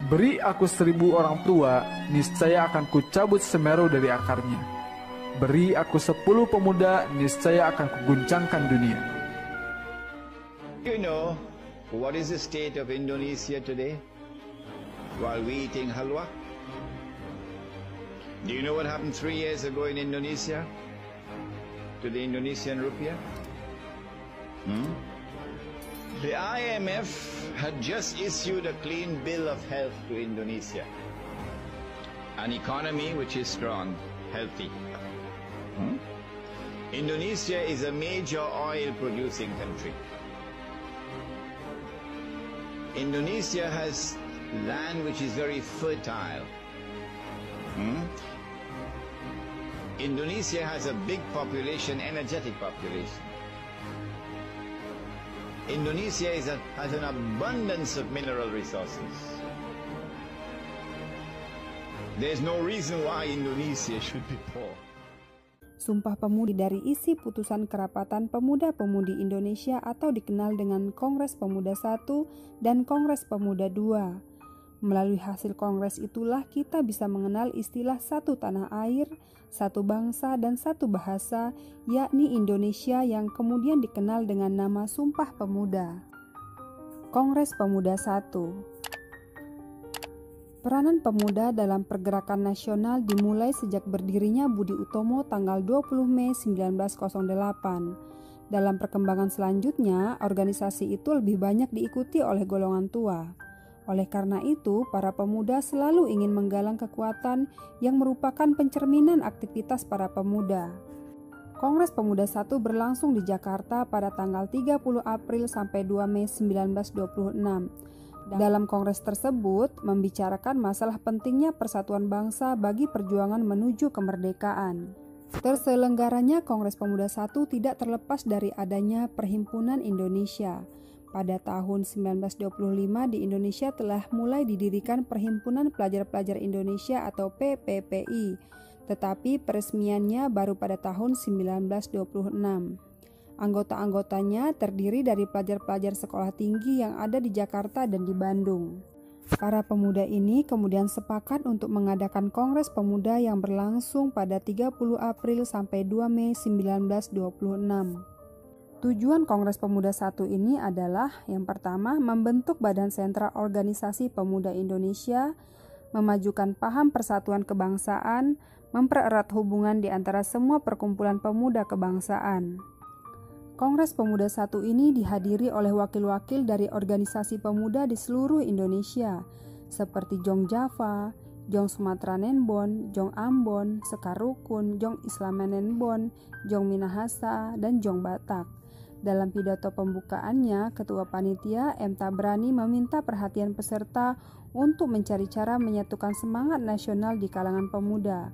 Beri aku 1000 orang tua, niscaya akan kucabut Semeru dari akarnya. Beri aku 10 pemuda, niscaya akan kuguncangkan dunia. You know what is the state of Indonesia today while we eating halwa? Do you know what happened 3 years ago in Indonesia to the Indonesian rupiah? The IMF had just issued a clean bill of health to Indonesia. An economy which is strong, healthy. Indonesia is a major oil producing country. Indonesia has land which is very fertile. Indonesia has a big population, energetic population. Indonesia has an abundance of mineral resources. There's no reason why Indonesia should be poor. Sumpah Pemuda dari isi putusan Kerapatan Pemuda-Pemudi Indonesia atau dikenal dengan Kongres Pemuda I dan Kongres Pemuda II. Melalui hasil kongres itulah kita bisa mengenal istilah satu tanah air, satu bangsa dan satu bahasa, yakni Indonesia yang kemudian dikenal dengan nama Sumpah Pemuda. Kongres Pemuda I. Peranan pemuda dalam pergerakan nasional dimulai sejak berdirinya Budi Utomo tanggal 20 Mei 1908. Dalam perkembangan selanjutnya, organisasi itu lebih banyak diikuti oleh golongan tua. Oleh karena itu, para pemuda selalu ingin menggalang kekuatan yang merupakan pencerminan aktivitas para pemuda. Kongres Pemuda I berlangsung di Jakarta pada tanggal 30 April sampai 2 Mei 1926. Dalam kongres tersebut membicarakan masalah pentingnya persatuan bangsa bagi perjuangan menuju kemerdekaan. Terselenggaranya Kongres Pemuda I tidak terlepas dari adanya Perhimpunan Indonesia. Pada tahun 1925 di Indonesia telah mulai didirikan Perhimpunan Pelajar-Pelajar Indonesia atau PPPI, tetapi peresmiannya baru pada tahun 1926. Anggota-anggotanya terdiri dari pelajar-pelajar sekolah tinggi yang ada di Jakarta dan di Bandung. Para pemuda ini kemudian sepakat untuk mengadakan Kongres Pemuda yang berlangsung pada 30 April sampai 2 Mei 1926. Tujuan Kongres Pemuda I ini adalah yang pertama membentuk Badan Sentral Organisasi Pemuda Indonesia, memajukan paham persatuan kebangsaan, mempererat hubungan di antara semua perkumpulan pemuda kebangsaan. Kongres Pemuda I ini dihadiri oleh wakil-wakil dari organisasi pemuda di seluruh Indonesia, seperti Jong Java, Jong Sumatera Nenbon, Jong Ambon, Sekar Rukun, Jong Islaman Nenbon, Jong Minahasa, dan Jong Batak. Dalam pidato pembukaannya, Ketua Panitia M. Tabrani meminta perhatian peserta untuk mencari cara menyatukan semangat nasional di kalangan pemuda.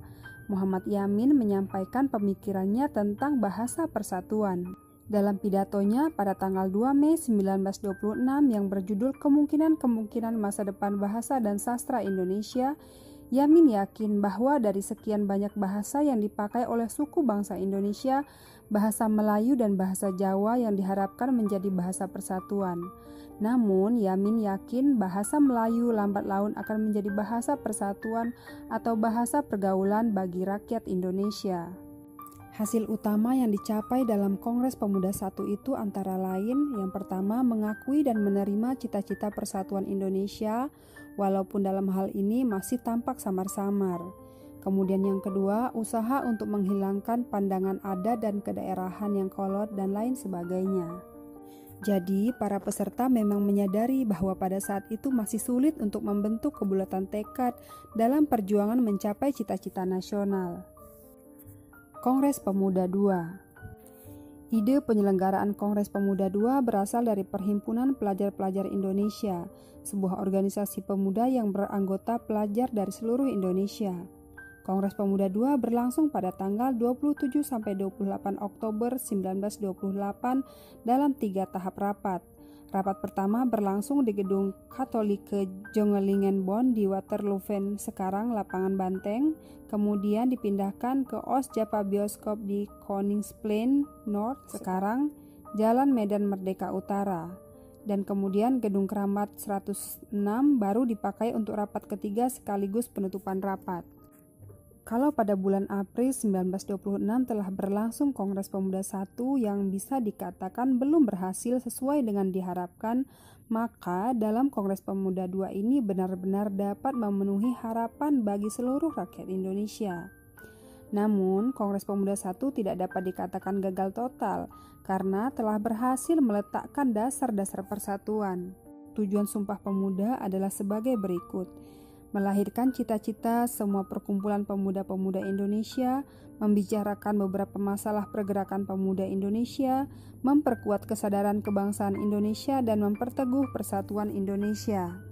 Muhammad Yamin menyampaikan pemikirannya tentang bahasa persatuan. Dalam pidatonya pada tanggal 2 Mei 1926 yang berjudul Kemungkinan-Kemungkinan Masa Depan Bahasa dan Sastra Indonesia, Yamin yakin bahwa dari sekian banyak bahasa yang dipakai oleh suku bangsa Indonesia, bahasa Melayu dan bahasa Jawa yang diharapkan menjadi bahasa persatuan. Namun, Yamin yakin bahasa Melayu lambat laun akan menjadi bahasa persatuan atau bahasa pergaulan bagi rakyat Indonesia. Hasil utama yang dicapai dalam Kongres Pemuda I itu antara lain, yang pertama mengakui dan menerima cita-cita persatuan Indonesia, walaupun dalam hal ini masih tampak samar-samar. Kemudian yang kedua, usaha untuk menghilangkan pandangan adat dan kedaerahan yang kolot dan lain sebagainya. Jadi, para peserta memang menyadari bahwa pada saat itu masih sulit untuk membentuk kebulatan tekad dalam perjuangan mencapai cita-cita nasional. Kongres Pemuda II. Ide penyelenggaraan Kongres Pemuda II berasal dari Perhimpunan Pelajar-Pelajar Indonesia, sebuah organisasi pemuda yang beranggota pelajar dari seluruh Indonesia. Kongres Pemuda II berlangsung pada tanggal 27 sampai 28 Oktober 1928 dalam 3 tahap rapat. Rapat pertama berlangsung di Gedung Katolike Jongelingenbon di Waterlooven, sekarang Lapangan Banteng, kemudian dipindahkan ke Os Japa Bioskop di Koningsplein North, sekarang Jalan Medan Merdeka Utara. dan kemudian Gedung Keramat 106 baru dipakai untuk rapat ketiga sekaligus penutupan rapat. Kalau pada bulan April 1926 telah berlangsung Kongres Pemuda I yang bisa dikatakan belum berhasil sesuai dengan diharapkan, maka dalam Kongres Pemuda II ini benar-benar dapat memenuhi harapan bagi seluruh rakyat Indonesia. Namun, Kongres Pemuda I tidak dapat dikatakan gagal total karena telah berhasil meletakkan dasar-dasar persatuan. Tujuan Sumpah Pemuda adalah sebagai berikut: melahirkan cita-cita semua perkumpulan pemuda-pemuda Indonesia, membicarakan beberapa masalah pergerakan pemuda Indonesia, memperkuat kesadaran kebangsaan Indonesia, dan memperteguh persatuan Indonesia.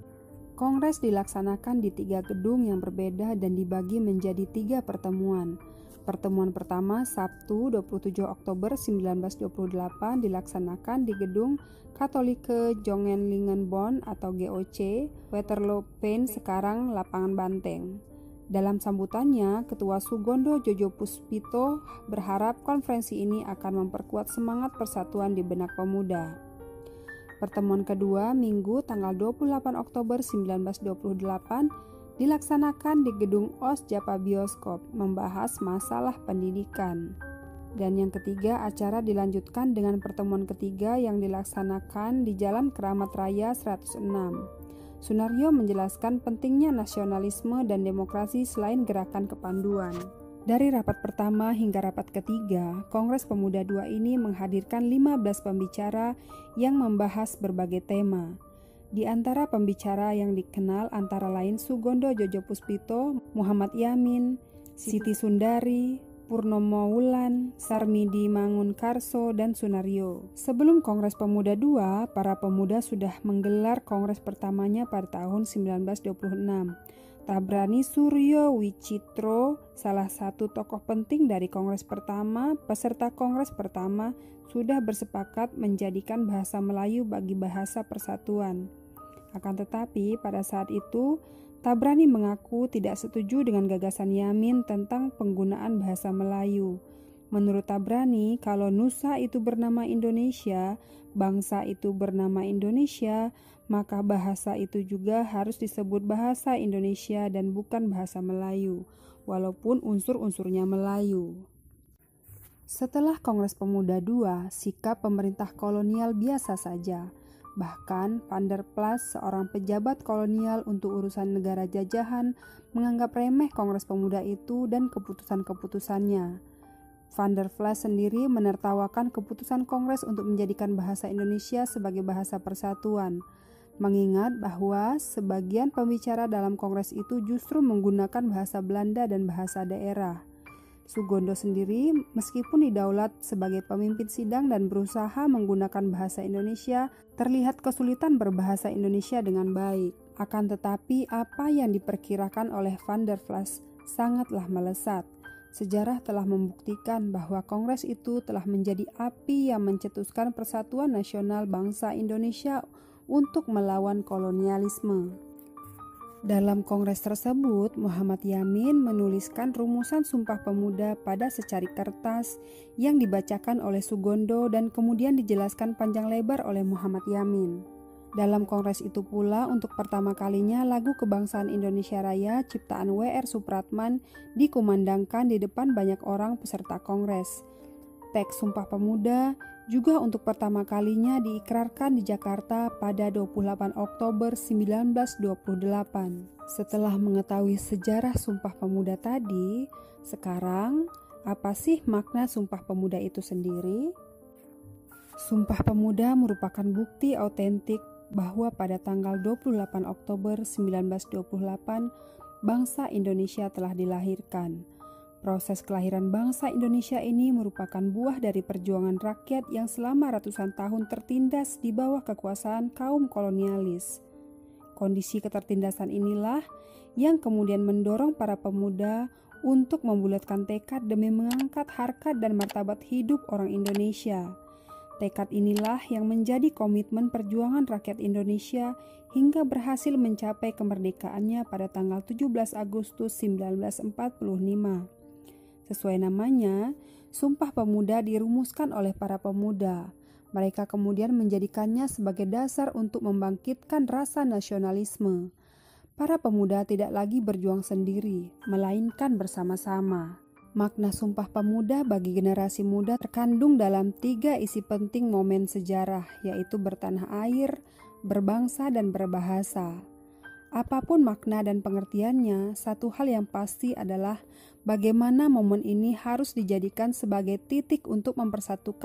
Kongres dilaksanakan di 3 gedung yang berbeda dan dibagi menjadi 3 pertemuan. Pertemuan pertama Sabtu 27 Oktober 1928 dilaksanakan di Gedung Katholike Jongenlingenbond atau GOC, Waterloo Plain sekarang Lapangan Banteng. Dalam sambutannya, Ketua Sugondo Jojopuspito berharap konferensi ini akan memperkuat semangat persatuan di benak pemuda. Pertemuan kedua Minggu tanggal 28 Oktober 1928 dilaksanakan di Gedung OS Japa Bioskop, membahas masalah pendidikan. Dan yang ketiga, acara dilanjutkan dengan pertemuan ketiga yang dilaksanakan di Jalan Keramat Raya 106. Sunaryo menjelaskan pentingnya nasionalisme dan demokrasi selain gerakan kepanduan. Dari rapat pertama hingga rapat ketiga, Kongres Pemuda II ini menghadirkan 15 pembicara yang membahas berbagai tema. Di antara pembicara yang dikenal antara lain Sugondo Jojopuspito, Muhammad Yamin, Siti Sundari, Purnomo Wulan, Sarmidi Mangunkarso, dan Sunaryo. Sebelum Kongres Pemuda II, para pemuda sudah menggelar kongres pertamanya pada tahun 1926. Tabrani Suryo Wicitro, salah satu tokoh penting dari kongres pertama, peserta kongres pertama, sudah bersepakat menjadikan bahasa Melayu bagi bahasa persatuan. Akan tetapi pada saat itu Tabrani mengaku tidak setuju dengan gagasan Yamin tentang penggunaan bahasa Melayu. Menurut Tabrani, kalau Nusa itu bernama Indonesia, bangsa itu bernama Indonesia, maka bahasa itu juga harus disebut bahasa Indonesia dan bukan bahasa Melayu, walaupun unsur-unsurnya Melayu. Setelah Kongres Pemuda II, sikap pemerintah kolonial biasa saja. Bahkan Van der Plas, seorang pejabat kolonial untuk urusan negara jajahan, menganggap remeh Kongres Pemuda itu dan keputusan-keputusannya. Van der Plas sendiri menertawakan keputusan Kongres untuk menjadikan bahasa Indonesia sebagai bahasa persatuan, mengingat bahwa sebagian pembicara dalam Kongres itu justru menggunakan bahasa Belanda dan bahasa daerah. Sugondo sendiri, meskipun didaulat sebagai pemimpin sidang dan berusaha menggunakan bahasa Indonesia, terlihat kesulitan berbahasa Indonesia dengan baik. Akan tetapi, apa yang diperkirakan oleh Van der Plas sangatlah melesat. Sejarah telah membuktikan bahwa kongres itu telah menjadi api yang mencetuskan persatuan nasional bangsa Indonesia untuk melawan kolonialisme. Dalam kongres tersebut, Muhammad Yamin menuliskan rumusan Sumpah Pemuda pada secari kertas yang dibacakan oleh Sugondo dan kemudian dijelaskan panjang lebar oleh Muhammad Yamin. Dalam kongres itu pula, untuk pertama kalinya lagu Kebangsaan Indonesia Raya ciptaan W.R. Supratman dikumandangkan di depan banyak orang peserta kongres. Teks Sumpah Pemuda juga untuk pertama kalinya diikrarkan di Jakarta pada 28 Oktober 1928. Setelah mengetahui sejarah Sumpah Pemuda tadi, sekarang apa sih makna Sumpah Pemuda itu sendiri? Sumpah Pemuda merupakan bukti autentik bahwa pada tanggal 28 Oktober 1928 bangsa Indonesia telah dilahirkan. Proses kelahiran bangsa Indonesia ini merupakan buah dari perjuangan rakyat yang selama ratusan tahun tertindas di bawah kekuasaan kaum kolonialis. Kondisi ketertindasan inilah yang kemudian mendorong para pemuda untuk membulatkan tekad demi mengangkat harkat dan martabat hidup orang Indonesia. Tekad inilah yang menjadi komitmen perjuangan rakyat Indonesia hingga berhasil mencapai kemerdekaannya pada tanggal 17 Agustus 1945. Sesuai namanya, Sumpah Pemuda dirumuskan oleh para pemuda. Mereka kemudian menjadikannya sebagai dasar untuk membangkitkan rasa nasionalisme. Para pemuda tidak lagi berjuang sendiri, melainkan bersama-sama. Makna Sumpah Pemuda bagi generasi muda terkandung dalam 3 isi penting momen sejarah, yaitu bertanah air, berbangsa, dan berbahasa. Apapun makna dan pengertiannya, satu hal yang pasti adalah bagaimana momen ini harus dijadikan sebagai titik untuk mempersatukan